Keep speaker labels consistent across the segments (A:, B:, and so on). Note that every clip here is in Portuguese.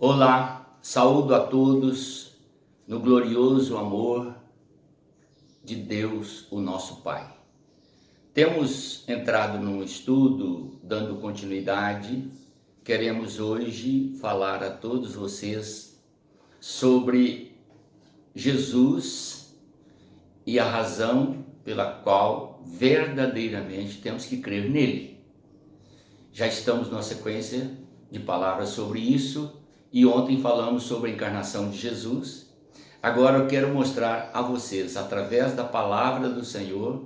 A: Olá, saúdo a todos no glorioso amor de Deus, o nosso Pai. Temos entrado num estudo dando continuidade. Queremos hoje falar a todos vocês sobre Jesus e a razão pela qual verdadeiramente temos que crer nele. Já estamos numa sequência de palavras sobre isso. E ontem falamos sobre a encarnação de Jesus. Agora eu quero mostrar a vocês, através da palavra do Senhor,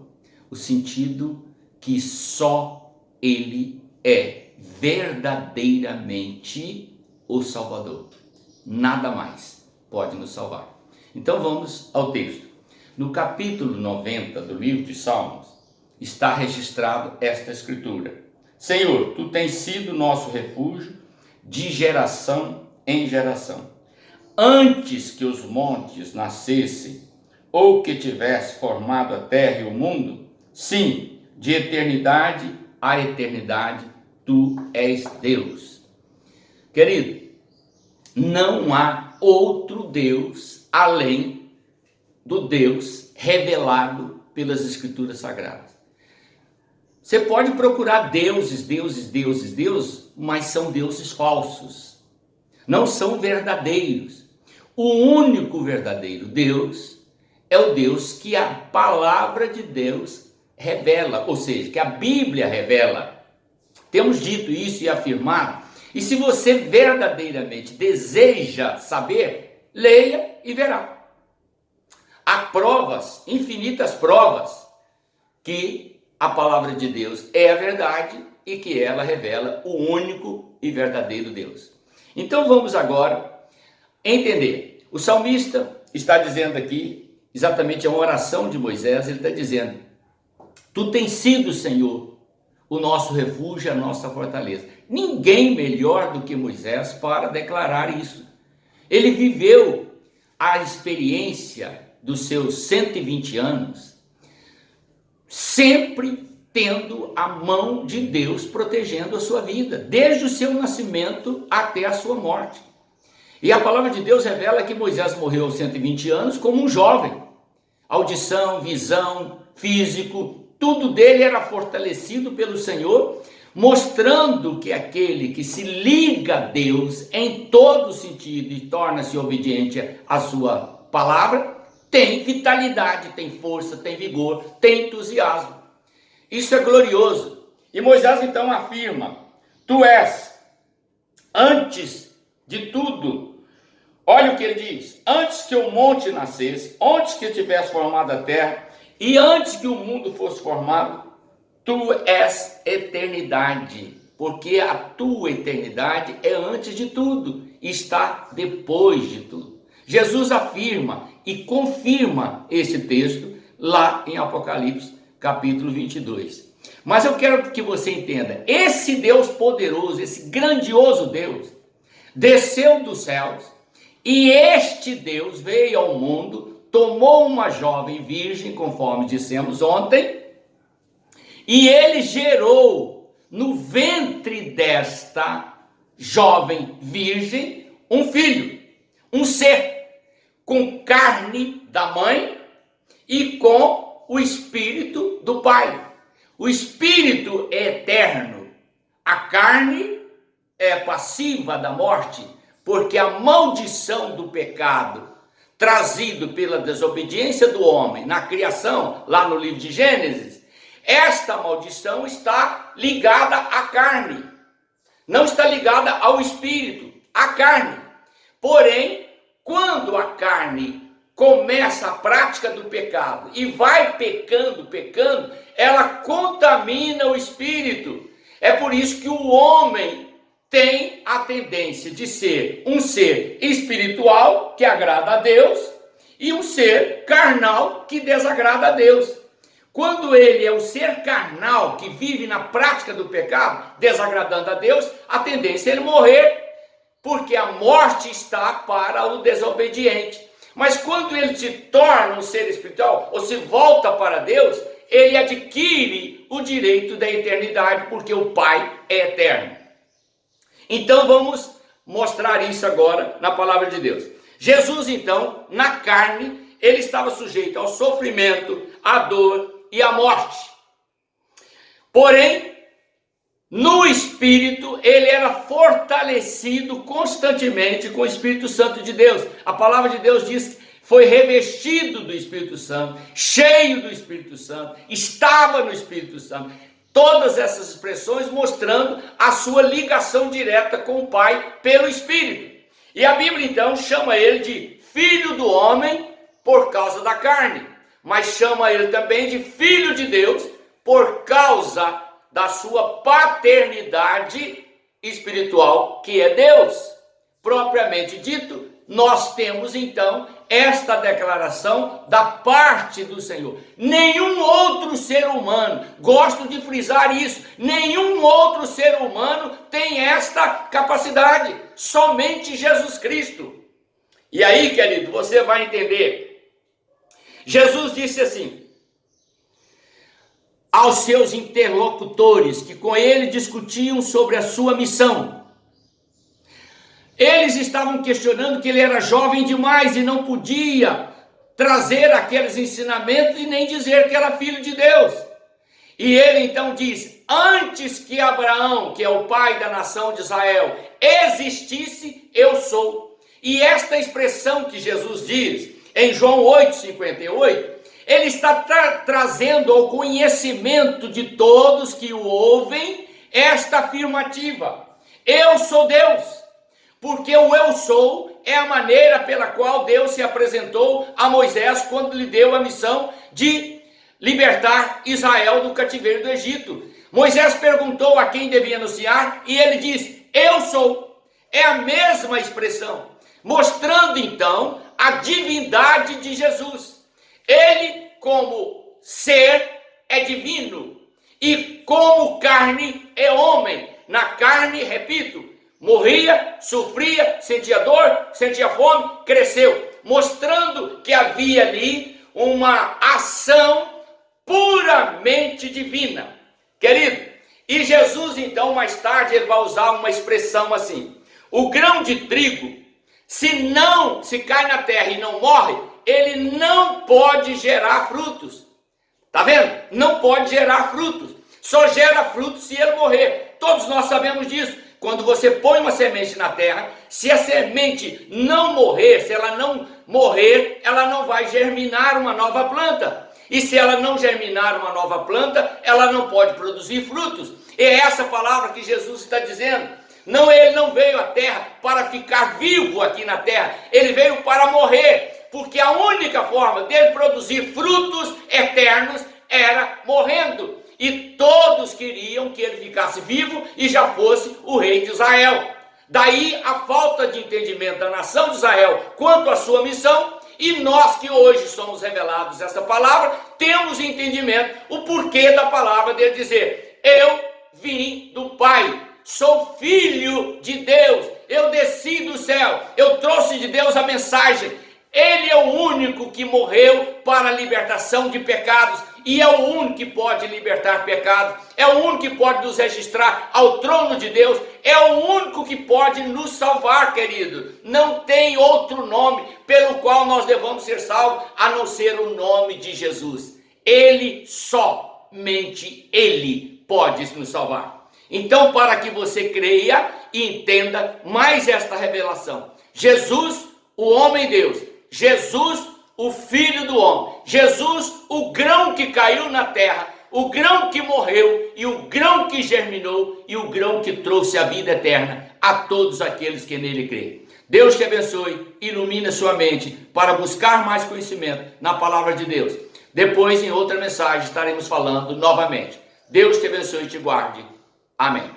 A: o sentido que só Ele é verdadeiramente o Salvador. Nada mais pode nos salvar. Então vamos ao texto. No capítulo 90 do livro de Salmos, está registrado esta escritura: Senhor, Tu tens sido nosso refúgio de geração em geração. Antes que os montes nascessem, ou que tivesse formado a terra e o mundo, sim, de eternidade a eternidade, Tu és Deus. Querido, não há outro Deus além do Deus revelado pelas Escrituras Sagradas. Você pode procurar deuses, mas são deuses falsos. Não são verdadeiros. O único verdadeiro Deus é o Deus que a palavra de Deus revela, ou seja, que a Bíblia revela. Temos dito isso e afirmado. E se você verdadeiramente deseja saber, leia e verá. Há provas, infinitas provas, que a palavra de Deus é a verdade e que ela revela o único e verdadeiro Deus. Então vamos agora entender. O salmista está dizendo aqui, exatamente a oração de Moisés, ele está dizendo: Tu tens sido, Senhor, o nosso refúgio, a nossa fortaleza. Ninguém melhor do que Moisés para declarar isso. Ele viveu a experiência dos seus 120 anos, sempre tendo a mão de Deus protegendo a sua vida, desde o seu nascimento até a sua morte. E a palavra de Deus revela que Moisés morreu aos 120 anos como um jovem. Audição, visão, físico, tudo dele era fortalecido pelo Senhor, mostrando que aquele que se liga a Deus em todo sentido e torna-se obediente à sua palavra, tem vitalidade, tem força, tem vigor, tem entusiasmo. Isso é glorioso. E Moisés então afirma: Tu és, antes de tudo, olha o que ele diz: antes que o monte nascesse, antes que tivesse formado a terra, e antes que o mundo fosse formado, Tu és eternidade, porque a tua eternidade é antes de tudo, está depois de tudo. Jesus afirma e confirma esse texto lá em Apocalipse, capítulo 22. Mas eu quero que você entenda, esse Deus poderoso, esse grandioso Deus, desceu dos céus, e este Deus veio ao mundo, tomou uma jovem virgem, conforme dissemos ontem, e ele gerou no ventre desta jovem virgem um filho, um ser, com carne da mãe e com o espírito do pai. O espírito é eterno, a carne é passiva da morte, porque a maldição do pecado trazido pela desobediência do homem na criação, lá no livro de Gênesis, esta maldição está ligada à carne, não está ligada ao espírito, à carne. Porém, quando a carne começa a prática do pecado e vai pecando, ela contamina o espírito. É por isso que o homem tem a tendência de ser um ser espiritual, que agrada a Deus, e um ser carnal, que desagrada a Deus. Quando ele é o ser carnal, que vive na prática do pecado, desagradando a Deus, a tendência é ele morrer, porque a morte está para o desobediente. Mas quando ele se torna um ser espiritual, ou se volta para Deus, ele adquire o direito da eternidade, porque o Pai é eterno. Então vamos mostrar isso agora na palavra de Deus. Jesus, então, na carne, ele estava sujeito ao sofrimento, à dor e à morte. Porém, no Espírito, ele era fortalecido constantemente com o Espírito Santo de Deus. A palavra de Deus diz que foi revestido do Espírito Santo, cheio do Espírito Santo, estava no Espírito Santo. Todas essas expressões mostrando a sua ligação direta com o Pai pelo Espírito. E a Bíblia então chama ele de filho do homem por causa da carne, mas chama ele também de filho de Deus por causa da sua paternidade espiritual, que é Deus. Propriamente dito, nós temos então esta declaração da parte do Senhor. Nenhum outro ser humano, gosto de frisar isso, nenhum outro ser humano tem esta capacidade, somente Jesus Cristo. E aí, querido, você vai entender. Jesus disse assim aos seus interlocutores que com ele discutiam sobre a sua missão. Eles estavam questionando que ele era jovem demais e não podia trazer aqueles ensinamentos e nem dizer que era filho de Deus. E ele então diz: antes que Abraão, que é o pai da nação de Israel, existisse, eu sou. E esta expressão que Jesus diz em João 8,58, ele está trazendo ao conhecimento de todos que o ouvem esta afirmativa: eu sou Deus. Porque o eu sou é a maneira pela qual Deus se apresentou a Moisés quando lhe deu a missão de libertar Israel do cativeiro do Egito. Moisés perguntou a quem devia anunciar e ele diz: eu sou. É a mesma expressão, mostrando então a divindade de Jesus. Ele, como ser, é divino, e como carne, é homem. Na carne, repito, morria, sofria, sentia dor, sentia fome, cresceu, mostrando que havia ali uma ação puramente divina. Querido, e Jesus então mais tarde ele vai usar uma expressão assim: o grão de trigo, se cai na terra e não morre, ele não pode gerar frutos. Tá vendo? Não pode gerar frutos. Só gera frutos se ele morrer. Todos nós sabemos disso. Quando você põe uma semente na terra, se a semente não morrer, se ela não morrer, ela não vai germinar uma nova planta. E se ela não germinar uma nova planta, ela não pode produzir frutos. E é essa palavra que Jesus está dizendo. Não, ele não veio à terra para ficar vivo aqui na terra. Ele veio para morrer. Porque a única forma dele produzir frutos eternos era morrendo. E todos queriam que ele ficasse vivo e já fosse o rei de Israel. Daí a falta de entendimento da nação de Israel quanto à sua missão. E nós que hoje somos revelados essa palavra, temos entendimento, o porquê da palavra dele dizer: eu vim do Pai, sou filho de Deus, eu desci do céu, eu trouxe de Deus a mensagem. Ele é o único que morreu para a libertação de pecados. E é o único que pode libertar pecados, é o único que pode nos registrar ao trono de Deus, é o único que pode nos salvar, querido. Não tem outro nome pelo qual nós devamos ser salvos, a não ser o nome de Jesus. Ele, somente Ele pode nos salvar. Então, para que você creia e entenda mais esta revelação, Jesus, o homem-Deus, Jesus, o Filho do Homem, Jesus, o grão que caiu na terra, o grão que morreu e o grão que germinou e o grão que trouxe a vida eterna a todos aqueles que nele creem. Deus te abençoe, ilumine sua mente para buscar mais conhecimento na palavra de Deus. Depois, em outra mensagem, estaremos falando novamente. Deus te abençoe e te guarde. Amém.